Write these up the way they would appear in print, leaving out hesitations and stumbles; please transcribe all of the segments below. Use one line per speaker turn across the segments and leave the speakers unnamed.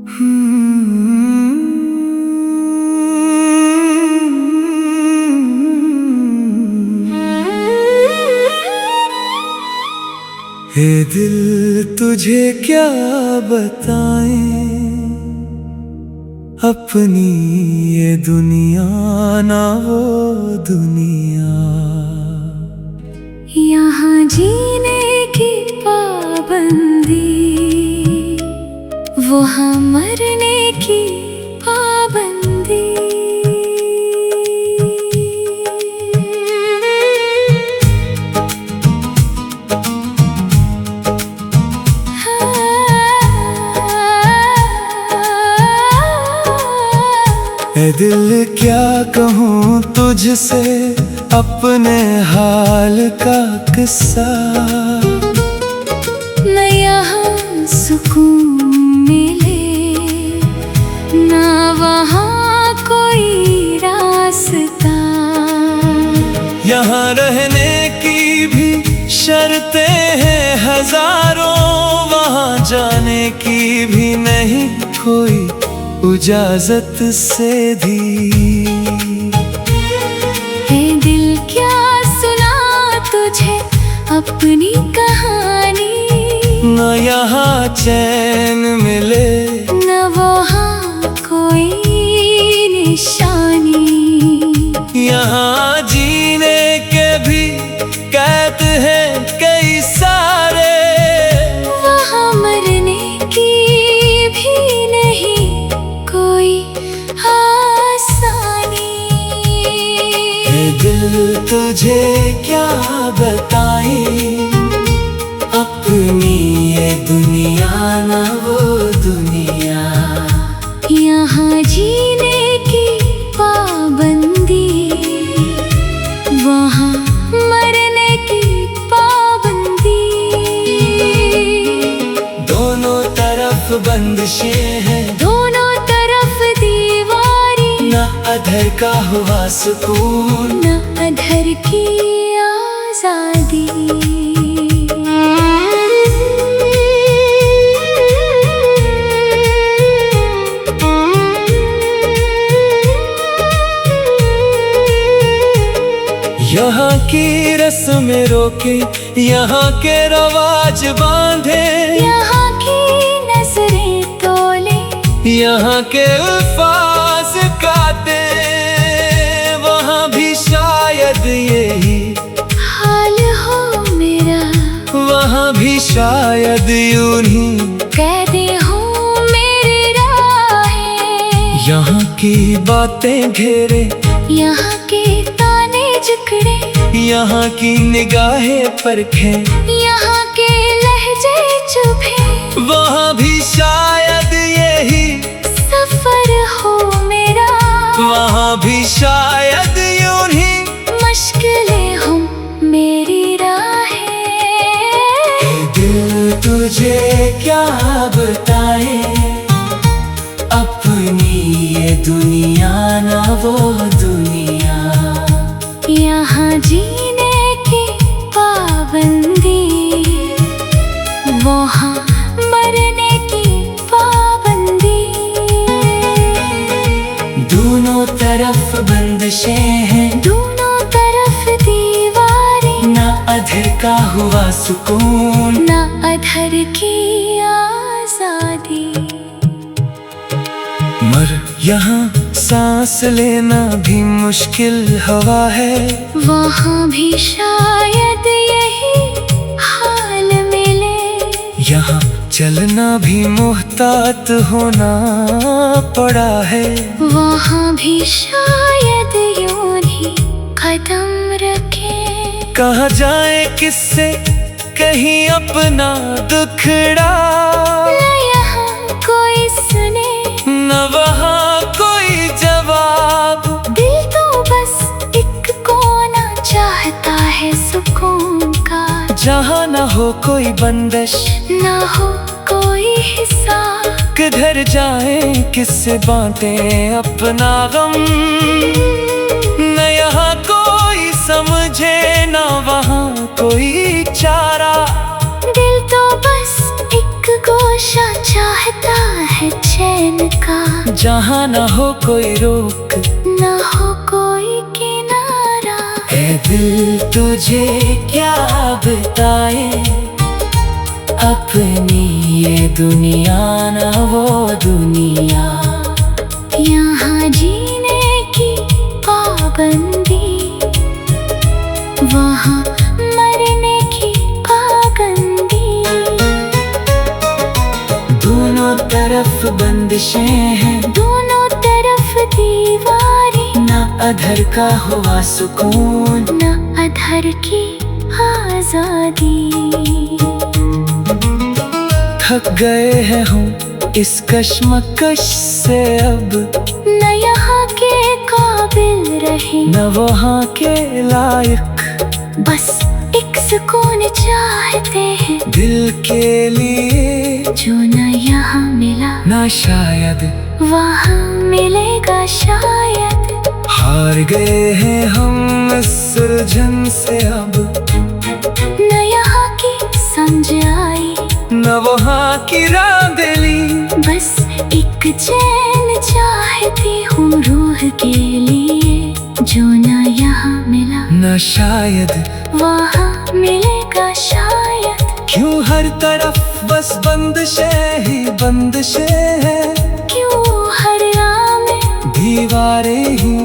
हे दिल तुझे क्या बताएं, अपनी ये दुनिया ना वो दुनिया।
यहाँ जीने की पाबंदी, वहाँ मरने की पाबंदी।
ए दिल क्या कहूँ तुझसे अपने हाल का किस्सा।
न यहाँ सुकून मिले, ना वहाँ कोई रास्ता।
यहाँ रहने की भी शर्तें हैं हजारों, वहाँ जाने की भी नहीं कोई इजाजत से दी।
ए दिल क्या सुना तुझे अपनी कहानी,
न यहाँ चैन मिले,
न वहाँ कोई निशानी।
यहाँ जीने के भी कैद हैं कई सारे,
वहाँ मरने की भी नहीं कोई आसानी।
ए दिल तुझे क्या बताएं, अपनी ये दुनिया ना वो दुनिया।
यहाँ जीने की पाबंदी, वहाँ मरने की पाबंदी।
दोनों तरफ बंदिशें हैं,
दोनों तरफ दीवारी,
न अधर का हुआ सुकून,
न अधर की आजादी।
यहाँ की रस्में रोके, यहाँ के रवाज बांधे,
यहाँ की नजरें तोले,
यहाँ के अल्फाज काटे, वहाँ भी शायद यही
हाल हो मेरा,
वहाँ भी शायद यूं ही
कहते हो मेरी राहें।
यहाँ की बातें घेरे,
यहाँ के ताने जिकड़े,
यहाँ की निगाहें परखें,
यहाँ के लहजे चुभे,
वहाँ भी शायद यही
सफर हो मेरा,
वहाँ भी शायद यूं ही
मुश्किलें हो मेरी राहें।
ए दिल तुझे क्या बताएं, अपनी ये दुनिया ना वो दुनिया।
यहाँ जीने की पाबंदी, वहाँ मरने की पाबंदी।
दोनों तरफ बंदिशें हैं,
दोनों तरफ दीवारें,
ना अधर का हुआ सुकून,
ना अधर की आजादी।
मर यहाँ सांस लेना भी मुश्किल हवा है,
वहाँ भी शायद यही हाल मिले,
यहाँ चलना भी मुहतात होना पड़ा है,
वहाँ भी शायद यूं ही कदम रखे।
कहाँ जाए किससे कहीं अपना दुखड़ा,
न यहाँ कोई सुने,
न वहाँ कोई जवाब।
दिल तो बस एक कोना चाहता है सुकून का,
जहाँ न हो कोई बंदिश,
ना हो कोई हिसाब।
किधर जाए किससे बांटे अपना गम, न यहाँ कोई समझे ना वहाँ कोई चारा।
दिल तो बस एक गोशा चाहता है। चैन का,
जहाँ ना हो कोई रोक,
ना हो कोई किनारा।
ए दिल तुझे क्या बताए, अपनी ये दुनिया ना वो दुनिया।
यहाँ जीने की पाबंदी, वहाँ मरने की पाबंदी।
दोनों तरफ बंदिशें हैं,
दोनों तरफ दीवारें,
ना अधर का हुआ सुकून,
ना अधर की आजादी।
थक गए हैं हम इस कश्मकश से अब,
न यहाँ के काबिल रहे,
न वहाँ के लायक।
बस एक सुकून चाहते हैं
दिल के लिए,
जो न यहाँ मिला
ना शायद
वहाँ मिलेगा शायद।
हार गए हैं हम इस सुलझन से अब,
न यहाँ की समझ आई,
न वहाँ की रांदेली।
बस एक चैन चाहती हूँ रूह के लिए, जो न यहाँ मिला
न शायद
वहाँ मिलेगा शायद।
क्यों हर तरफ बस बंदिशें ही बंदिशें हैं,
क्यों हर राह में
दीवारें ही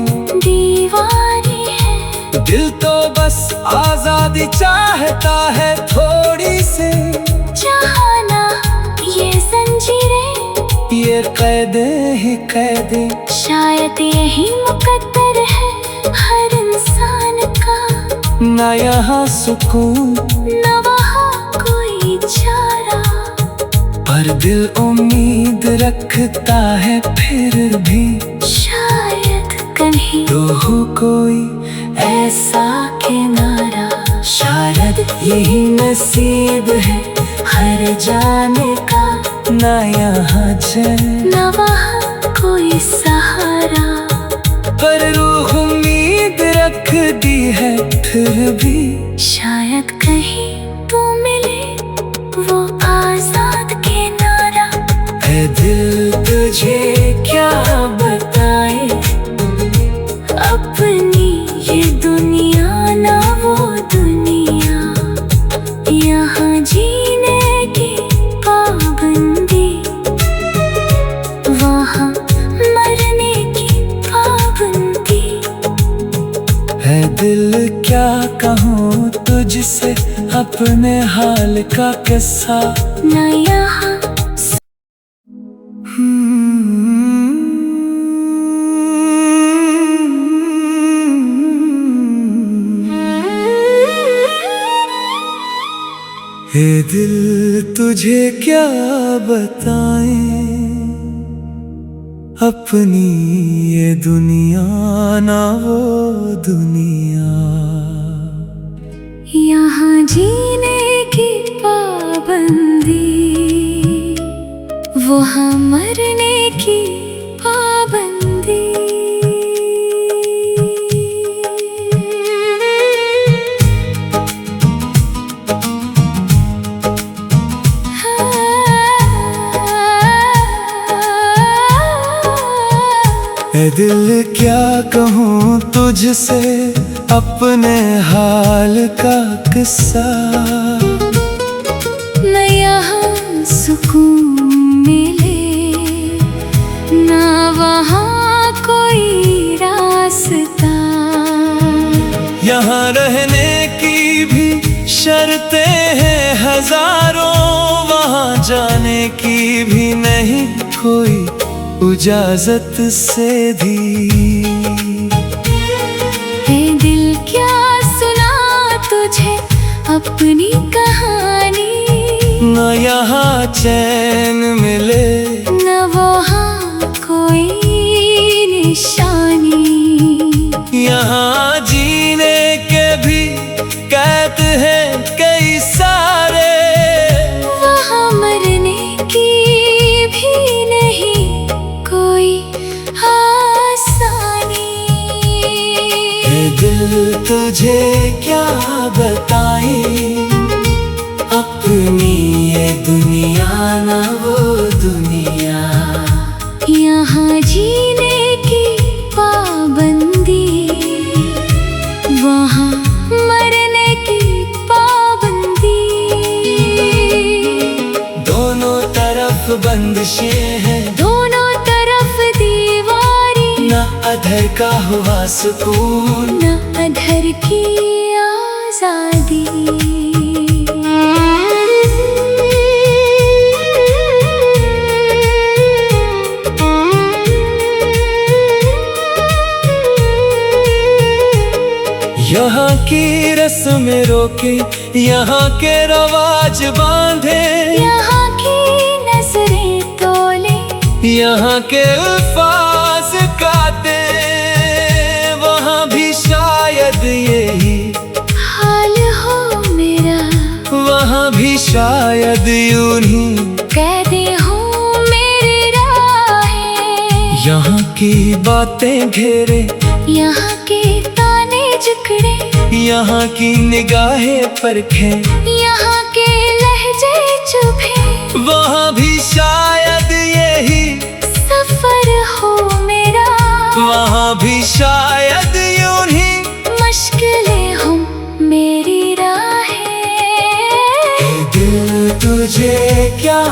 दीवारें हैं।
दिल तो बस आजादी चाहता है थोड़ी सी,
चाहना ये जंजीरें,
ये कैदे ही कैदे।
शायद यही मुकद्दर है हर इंसान का,
न यहाँ सुकून,
न वहाँ कोई चारा।
पर दिल उम्मीद रखता है फिर भी,
शायद कहीं
तो हो कोई ऐसा किनारा। शायद यही नसीब है हर जाने का, न यहाँ चैन,
न वहाँ कोई सहारा।
पर रूह उम्मीद रख दी है फिर भी,
शायद कहीं तो मिले वो आजाद किनारा।
ऐ दिल तुझे क्या बताए,
अपनी ये दुनिया ना वो दुनिया। यहाँ जीने की पाबंदी, वहाँ मरने की पाबंदी।
है दिल क्या कहूँ तुझसे अपने हाल का किस्सा।
न यहाँ
हे दिल तुझे क्या बताएं, अपनी ये दुनिया ना वो दुनिया।
यहाँ जीने की पाबंदी, वहाँ मरने की पाबंदी।
ऐ दिल क्या कहूँ तुझसे अपने हाल का किस्सा।
न यहाँ सुकून मिले, न वहाँ कोई रास्ता।
यहाँ रहने की भी शर्तें हैं हजारों, वहाँ जाने की भी नहीं कोई इजाजत से दी।
है दिल क्या सुना तुझे अपनी कहानी,
न यहाँ चैन मिले,
न वहाँ कोई निशानी।
यहाँ जीने के भी कैद है कई सारे,
वहाँ मरने की भी नहीं कोई आसानी।
ये दिल तुझे क्या बताए, अपनी ये दुनिया ना वो दुनिया। बंदिशें हैं,
दोनों तरफ दीवारी,
ना अधर का हुआ सुकून,
न अधर की आजादी।
यहाँ की रस्में रोके, यहाँ के रवाज बांधे,
यहाँ की नजरें तोले,
यहाँ के अल्फाज काटे, वहाँ भी शायद यही
हाल हो मेरा,
वहाँ भी शायद यूं ही
कहते हूँ मेरी राहें।
यहाँ की बातें घेरे,
यहाँ के ताने जिकड़े,
यहाँ की निगाहें परखें,
यहाँ के लहजे चुभे,
वहाँ भी शायद यही
सफर हो मेरा,
वहाँ भी शायद यूं ही
मुश्किलें हो मेरी राहें।
दिल तुझे क्या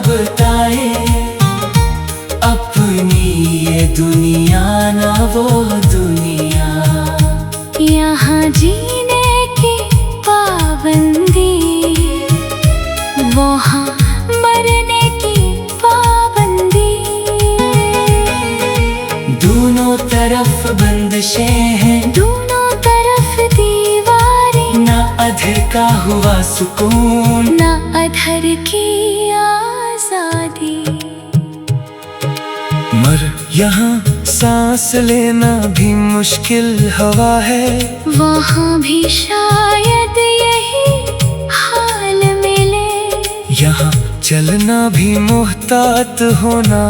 बताए, अपनी ये दुनिया ना वो दुनिया,
यहाँ जीने की पाबंदी, वहाँ मरने की पाबंदी।
दोनों तरफ बंदिशें हैं,
दोनों तरफ दीवारी,
ना अधर का हुआ सुकून,
न अधर की आजादी।
मर यहाँ सांस लेना भी मुश्किल हवा है,
वहाँ भी शायद यही हाल मिले,
यहाँ चलना भी मुहतात होना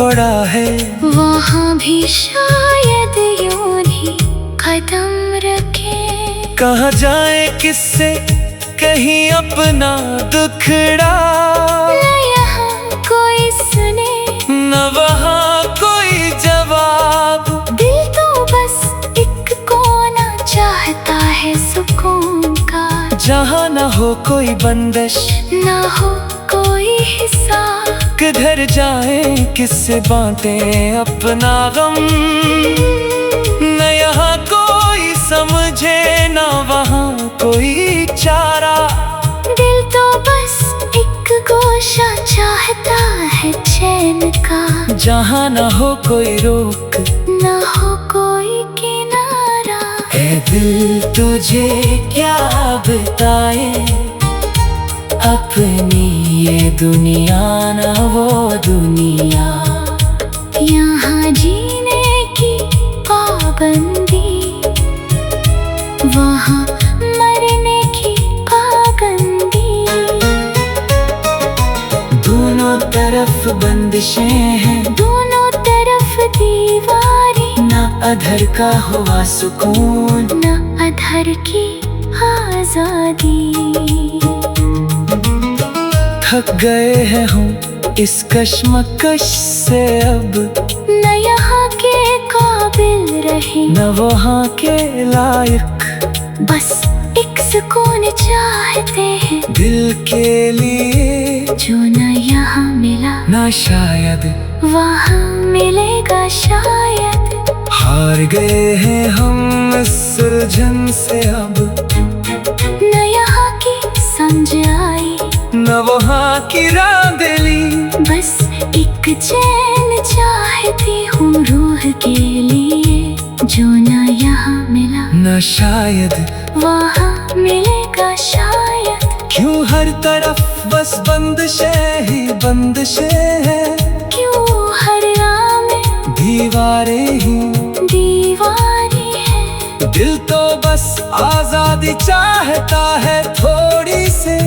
पड़ा है,
वहाँ भी शायद यूं ही कदम रखे।
कहाँ जाए किससे कहीं अपना दुखड़ा,
न यहाँ कोई सुने,
न वहाँ कोई जवाब,
दिल तो बस एक कोना चाहता है सुकून का,
जहाँ न हो कोई बंदिश,
न हो कोई हिसाब,
किधर जाए किससे बांटे अपना गम, न यहाँ कोई समझे न वहाँ कोई चारा,
दिल तो बस एक गोशा चाहता है चैन का,
जहाँ न हो कोई रोक,
न हो कोई किनारा।
ऐ दिल तुझे क्या बताए, अपनी ये दुनिया ना वो दुनिया,
यहाँ जीने की पाबंदी, वहाँ मरने की पाबंदी।
दोनों तरफ बंदिशें हैं,
दोनों तरफ दीवारी,
ना अधर का हुआ सुकून,
न अधर की आजादी।
थक गए हैं हम इस कश्मकश से अब,
न यहाँ के काबिल रहे,
न वहाँ के लायक,
बस एक सुकून चाहते हैं
दिल के लिए,
जो न यहाँ मिला
ना शायद
वहाँ मिलेगा शायद।
हार गए हैं हम इस उलझन से अब,
न यहाँ की समझ आई,
न वहाँ की रांदेली,
बस एक चैन चाहती हूँ रूह के लिए, जो न यहाँ मिला
न शायद
वहाँ मिलेगा शायद।
क्यों हर तरफ बस बंदिशें ही बंदिशें हैं,
क्यों हर राह में
दीवारें ही
दीवारी है,
दिल तो बस आजादी चाहता है थोड़ी सी,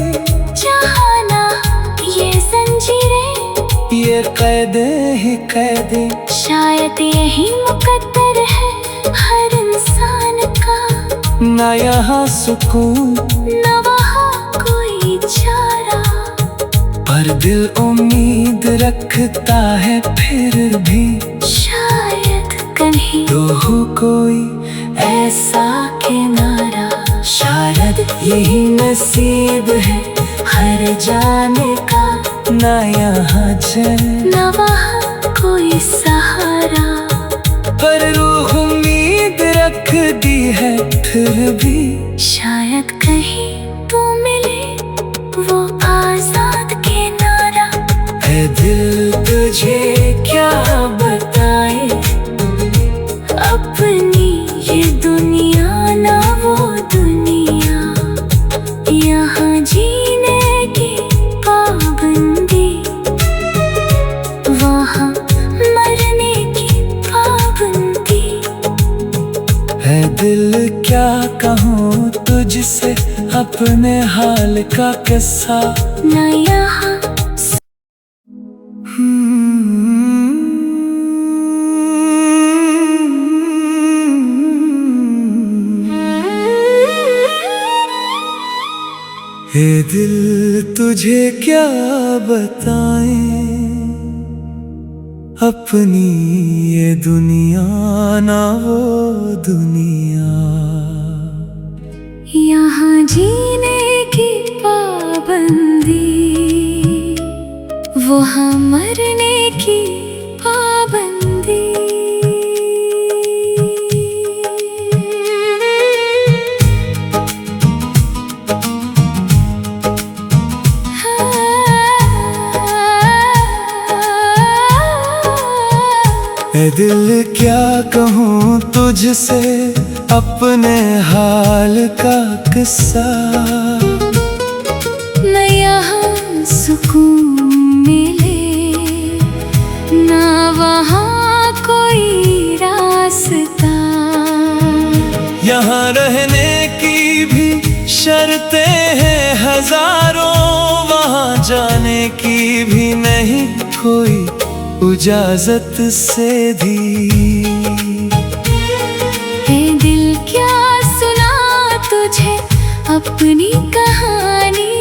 चाहना ये जंजीरें,
ये कैदे ही कैदे,
शायद यही मुकद्दर है हर इंसान का,
न यहाँ सुकून
न वहाँ कोई चारा,
पर दिल उम्मीद रखता है फिर भी,
शायद कहीं
तो हो कोई ऐसा किनारा, शायद यही नसीब है हर जाने का। ना यहाँ चैन
न वहाँ कोई सहारा।
पर रूह उम्मीद रख दी है फिर भी
शायद कहीं तो मिले वो आजाद किनारा।
है दिल तुझे क्या बताए
अपनी ये दुनिया ना वो दुनिया, यहाँ जीने की पाबंदी, वहाँ मरने की पाबंदी।
है दिल क्या कहूँ तुझसे अपने हाल का किस्सा।
न यहाँ
हे दिल तुझे क्या बताएं अपनी ये दुनिया ना वो दुनिया,
यहाँ जीने की पाबंदी, वहाँ मरने की पाबंदी।
ए दिल क्या कहूँ तुझसे अपने हाल का किस्सा।
न यहाँ सुकून मिले न वहाँ कोई रास्ता,
यहाँ रहने की भी शर्तें हैं हजारों, वहाँ जाने की भी नहीं कोई इजाजत से दी।
हे दिल क्या सुना तुझे अपनी कहानी,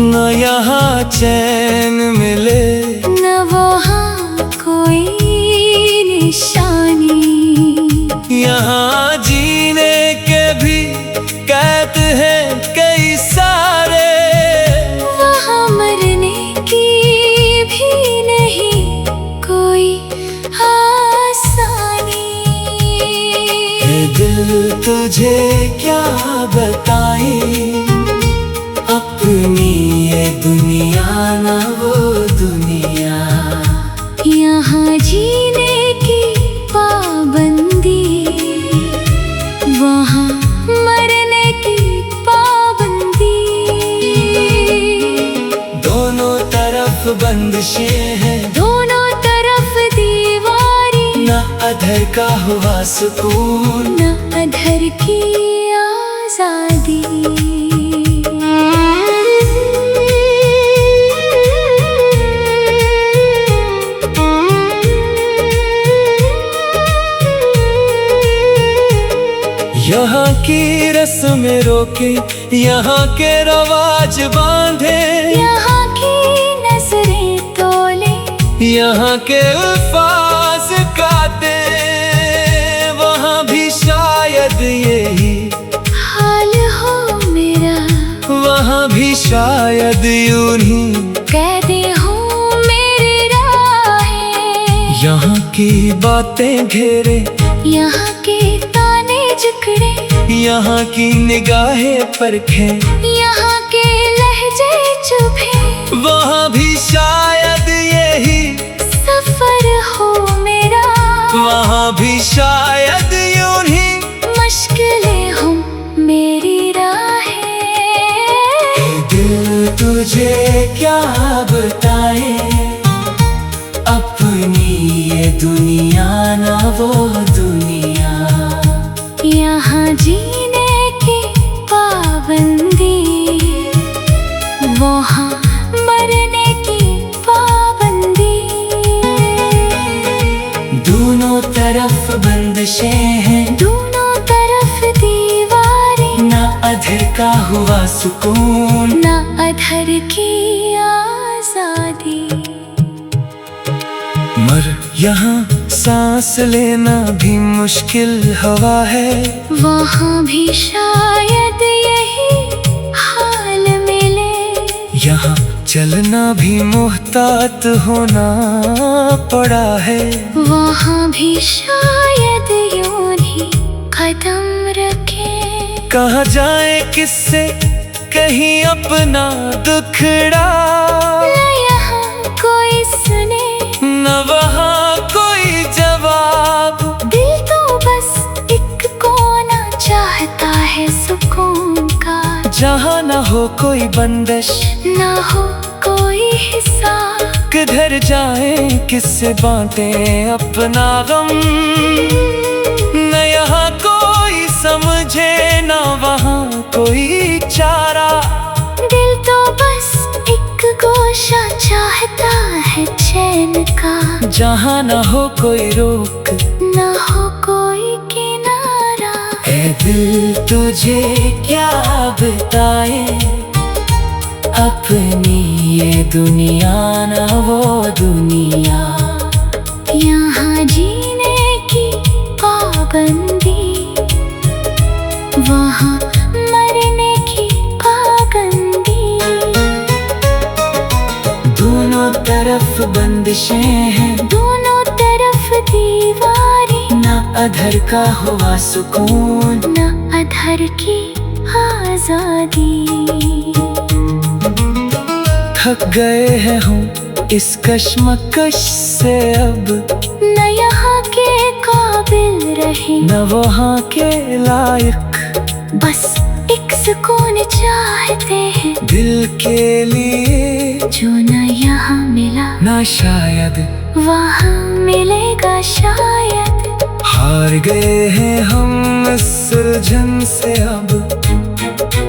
न यहाँ चैन मिले
न वहाँ कोई निशानी,
यहाँ जीने के भी कैद हैं कई सारे,
वहाँ मरने की भी नहीं कोई आसानी।
हे दिल तुझे क्या बताए अपनी ये दुनिया ना वो दुनिया,
यहाँ जीने की पाबंदी, वहाँ मरने की पाबंदी।
दोनों तरफ बंदिशें हैं,
दोनों तरफ दीवारी,
ना अधर का हुआ सुकून,
न अधर की आजादी।
यहाँ की रस्में रोके, यहाँ के रवाज बांधे,
यहाँ की नजरें तोले,
यहाँ के अल्फाज काटे, वहाँ भी शायद यही
हाल हो मेरा,
वहाँ भी शायद यूं ही
कहते हो मेरी राहें।
यहाँ की बातें घेरे,
यहाँ के ताने जिकड़े,
यहाँ की निगाहें परखें,
यहाँ के लहजे चुभे,
वहाँ भी शायद यही
सफर हो मेरा,
वहाँ भी शायद यूं ही
मुश्किलें हो मेरी राहें।
दिल तुझे क्या बताए अपनी ये दुनिया ना वो दुनिया,
यहाँ जीने की पाबंदी, वहाँ मरने की पाबंदी।
दोनों तरफ बंदिशें हैं,
दोनों तरफ दीवारें,
ना अधर का हुआ सुकून,
न अधर की आजादी।
मर यहाँ सांस लेना भी मुश्किल हवा है,
वहाँ भी शायद यही हाल मिले,
यहाँ चलना भी मुहतात होना पड़ा है।
वहाँ भी शायद यूं ही कदम रखे।
कहाँ जाए किससे कहीं अपना दुखड़ा,
न यहाँ कोई सुने
न वहाँ कोई जवाब।
दिल तो बस एक कोना चाहता है सुकून का,
जहाँ न हो कोई बंदिश
न हो कोई हिसाब।
किधर जाए किससे बांटे अपना गम, न यहाँ कोई समझे न वहाँ कोई चारा।
दिल तो बस एक गोशा चाहता है चैन का,
जहाँ न हो कोई रोक
न हो कोई किनारा।
ऐ दिल तुझे क्या बताए, अपनी ये दुनिया न वो दुनिया।
यहाँ जीने की पाबंदी, वहाँ मरने की पाबंदी।
दोनों तरफ बंदिशें हैं,
दोनों तरफ दीवारें।
न अधर का हुआ सुकून,
न अधर की आजादी।
थक गए हैं हम इस कश्मकश से अब,
न यहाँ के काबिल रहे
न वहाँ के लायक।
बस एक सुकून चाहते हैं
दिल के लिए
जो न यहाँ मिला,
न शायद
वहाँ मिलेगा शायद।
हार गए हैं हम इस उलझन से अब,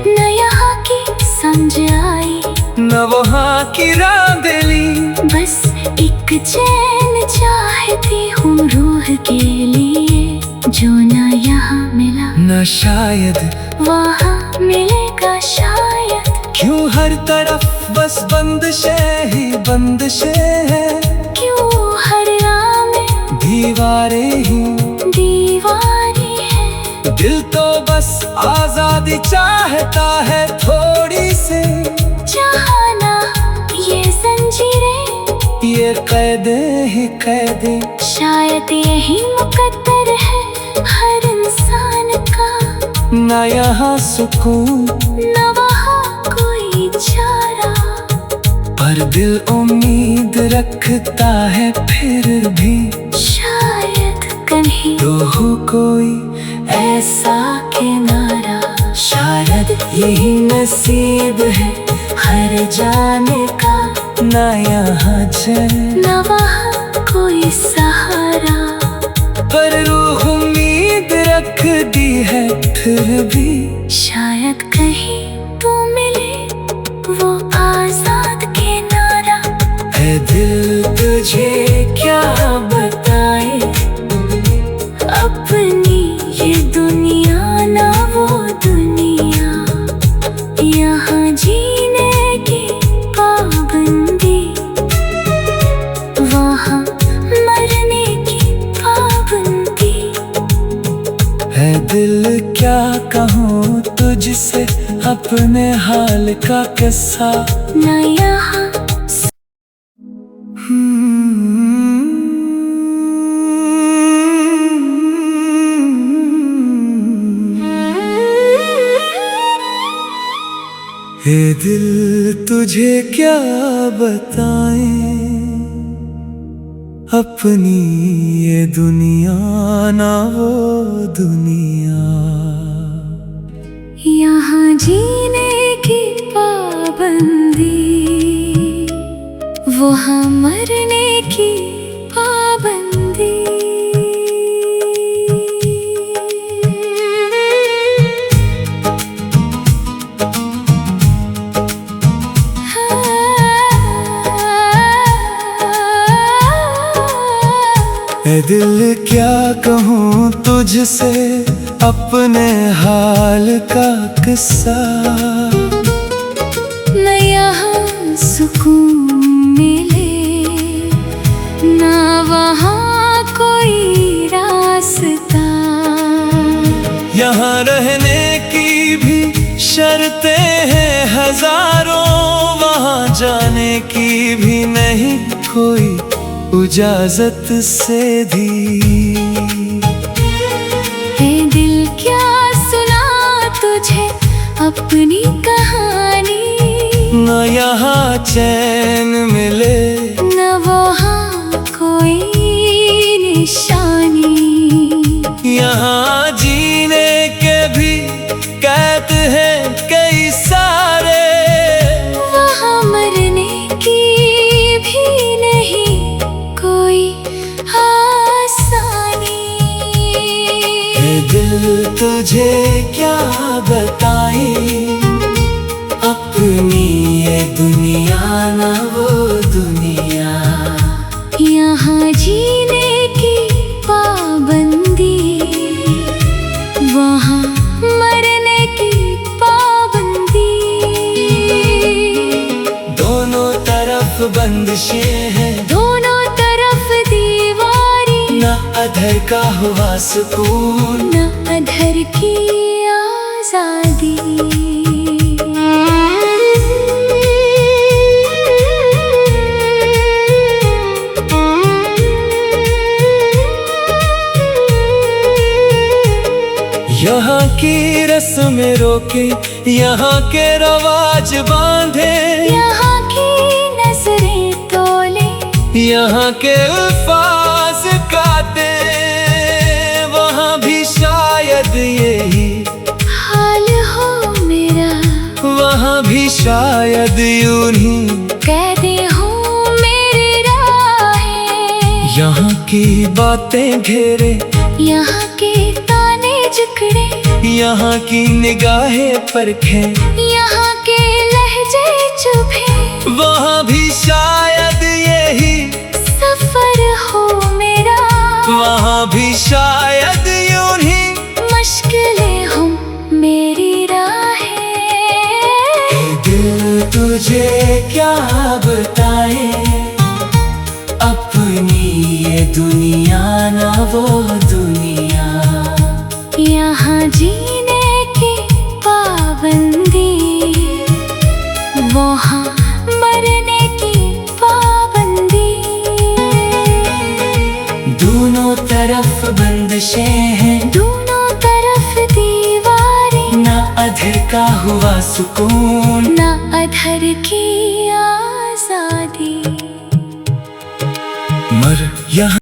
न यहाँ की समझ आई
न वहाँ की रांदली।
बस एक चैन चाहती हूँ रूह के लिए, जो न यहाँ मिला,
न शायद
वहाँ मिलेगा शायद।
क्यों हर तरफ बस बंदिशें ही बंदिशें हैं,
क्यों हर राह में
दीवारें ही
दीवारें हैं।
दिल तो बस आजादी चाहता है थोड़ी सी,
जहाँ ना ये जंजीरें,
ये कैदे ही कैदे।
शायद यही मुकद्दर है हर इंसान का,
न यहाँ सुकून
न वहाँ कोई चारा।
पर दिल उम्मीद रखता है फिर भी,
शायद कहीं
तो हो कोई ऐसा किनारा। शायद यही नसीब है हर जाने का, न यहाँ चैन
न वहाँ कोई सहारा।
पर रूह उम्मीद रख दी है फिर भी,
शायद कहीं तो मिले वो आजाद किनारा।
ऐ दिल तुझे क्या बताए,
अपनी ये दुनिया ना वो दुनिया। यहाँ जीने की पाबंदी, वहाँ मरने की पाबंदी।
है दिल क्या कहूँ तुझसे अपने हाल का किस्सा।
न यहाँ
हे दिल तुझे क्या बताएं, अपनी ये दुनिया ना वो दुनिया।
यहाँ जीने की पाबंदी, वहाँ मरने की पाबंदी।
ऐ दिल क्या कहूँ तुझसे अपने हाल का किस्सा।
न यहाँ सुकून मिले, न वहाँ कोई रास्ता।
यहाँ रहने की भी शायद मरते हैं हजारों, वहां जाने की भी नहीं कोई इजाजत से भी।
है दिल क्या सुना तुझे अपनी कहानी,
न यहाँ चैन मिले
न वहाँ कोई निशानी।
यहाँ जीने के भी कैद हैं कई सारे,
वहाँ मरने की भी नहीं कोई आसानी।
है दिल तुझे क्या बताए अपनी ये दुनिया न वो दुनिया।
यहाँ जीने की पाबंदी, वहाँ मरने की पाबंदी।
दोनों तरफ बंदिशें हैं,
दोनों तरफ दीवारी,
न अधर का हुआ सुकून,
न अधर की आजादी।
यहाँ की रस्में रोके, यहाँ के रवाज बांधे,
यहाँ की नजरें तोले,
यहाँ के अल्फाज काटे, वहाँ भी शायद यही
हाल हो मेरा,
वहाँ भी शायद यूं ही
कहते हो मेरी राहें।
यहाँ की बातें घेरे,
यहाँ के ताने जिकड़े,
यहाँ की निगाहें परखें,
यहाँ के लहजे चुभे,
वहाँ भी शायद यही
सफर हो मेरा,
वहाँ भी शायद यूं ही
मुश्किलें हो मेरी राहें।
दिल तुझे क्या बताए अपनी ये दुनिया न वो दुनिया।
यहाँ जीने की पाबंदी, वहाँ मरने की पाबंदी।
दोनों तरफ बंदिशें हैं,
दोनों तरफ दीवारें,
न अधर का हुआ सुकून,
न अधर की आजादी।
मर यहाँ